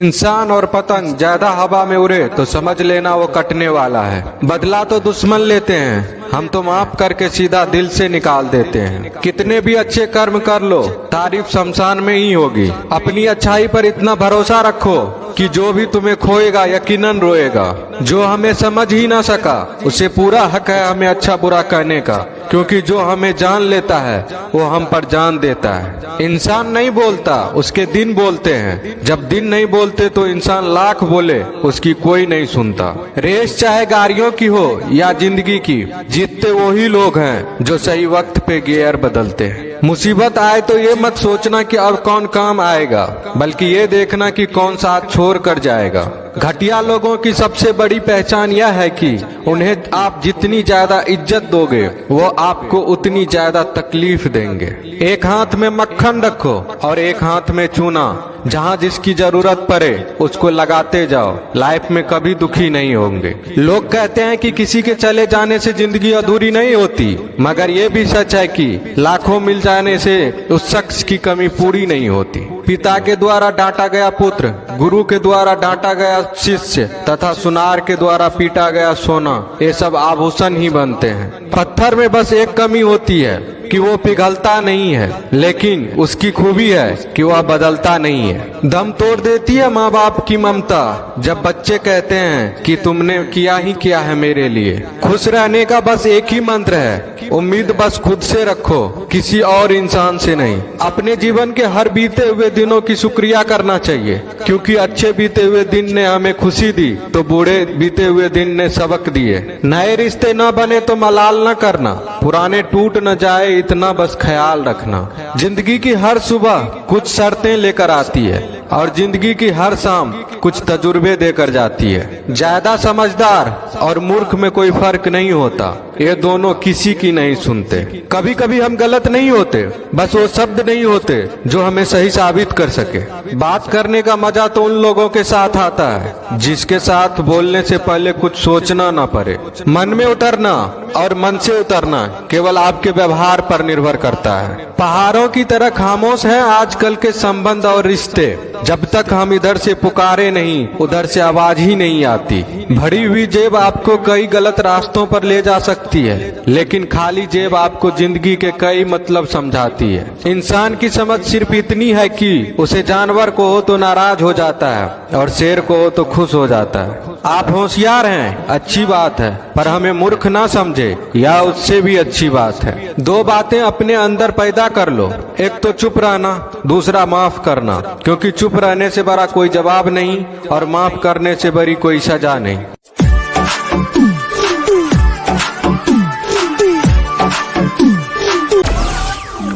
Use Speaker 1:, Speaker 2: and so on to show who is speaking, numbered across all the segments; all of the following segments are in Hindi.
Speaker 1: इंसान और पतंग ज्यादा हवा में उड़े तो समझ लेना वो कटने वाला है। बदला तो दुश्मन लेते हैं, हम तो माफ करके सीधा दिल से निकाल देते हैं। कितने भी अच्छे कर्म कर लो, तारीफ शमशान में ही होगी। अपनी अच्छाई पर इतना भरोसा रखो कि जो भी तुम्हें खोएगा यकीनन रोएगा। जो हमें समझ ही ना सका उसे पूरा हक है हमें अच्छा बुरा कहने का, क्योंकि जो हमें जान लेता है वो हम पर जान देता है। इंसान नहीं बोलता, उसके दिन बोलते हैं। जब दिन नहीं बोलते तो इंसान लाख बोले उसकी कोई नहीं सुनता। रेस चाहे गाड़ियों की हो या जिंदगी की, जीतते वही लोग हैं जो सही वक्त पे गियर बदलते हैं। मुसीबत आए तो ये मत सोचना कि अब कौन काम आएगा, बल्कि ये देखना कि कौन साथ छोड़ कर जाएगा। घटिया लोगों की सबसे बड़ी पहचान यह है कि उन्हें आप जितनी ज्यादा इज्जत दोगे वो आपको उतनी ज्यादा तकलीफ देंगे। एक हाथ में मक्खन रखो और एक हाथ में चूना। जहाँ जिसकी जरूरत पड़े उसको लगाते जाओ, लाइफ में कभी दुखी नहीं होंगे। लोग कहते हैं कि किसी के चले जाने से जिंदगी अधूरी नहीं होती, मगर ये भी सच है कि लाखों मिल जाने से उस शख्स की कमी पूरी नहीं होती। पिता के द्वारा डांटा गया पुत्र, गुरु के द्वारा डांटा गया शिष्य तथा सुनार के द्वारा पीटा गया सोना, ये सब आभूषण ही बनते हैं। पत्थर में बस एक कमी होती है कि वो पिघलता नहीं है, लेकिन उसकी खूबी है कि वह बदलता नहीं है। दम तोड़ देती है माँ बाप की ममता जब बच्चे कहते हैं कि तुमने किया ही क्या है मेरे लिए। खुश रहने का बस एक ही मंत्र है, उम्मीद बस खुद से रखो, किसी और इंसान से नहीं। अपने जीवन के हर बीते हुए दिनों की शुक्रिया करना चाहिए, क्योंकि अच्छे बीते हुए दिन ने हमें खुशी दी तो बूढ़े बीते हुए दिन ने सबक दिए। नए रिश्ते न बने तो मलाल न करना, पुराने टूट न जाए इतना बस ख्याल रखना। जिंदगी की हर सुबह कुछ शर्तें लेकर आती है और जिंदगी की हर शाम कुछ तजुर्बे देकर जाती है। ज्यादा समझदार और मूर्ख में कोई फर्क नहीं होता, ये दोनों किसी की नहीं सुनते। कभी कभी हम गलत नहीं होते, बस वो शब्द नहीं होते जो हमें सही साबित कर सके। बात करने का मजा तो उन लोगों के साथ आता है जिसके साथ बोलने से पहले कुछ सोचना ना पड़े। मन में उतरना और मन से उतरना केवल आपके व्यवहार पर निर्भर करता है। पहाड़ों की तरह खामोश हैं आजकल के संबंध और रिश्ते। जब तक हम इधर से पुकारे नहीं उधर से आवाज ही नहीं आती। भरी हुई जेब आपको कई गलत रास्तों पर ले जा सकती है, लेकिन खाली जेब आपको जिंदगी के कई मतलब समझाती है। इंसान की समझ सिर्फ इतनी है कि उसे जानवर को हो तो नाराज हो जाता है और शेर को हो तो खुश हो जाता है। आप होशियार हैं, अच्छी बात है, पर हमें मूर्ख ना समझे या उससे भी अच्छी बात है। दो बातें अपने अंदर पैदा कर लो, एक तो चुप रहना, दूसरा माफ करना, क्योंकि चुप रहने से बड़ा कोई जवाब नहीं और माफ करने से बड़ी कोई सजा नहीं।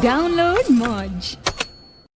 Speaker 2: Download Moj.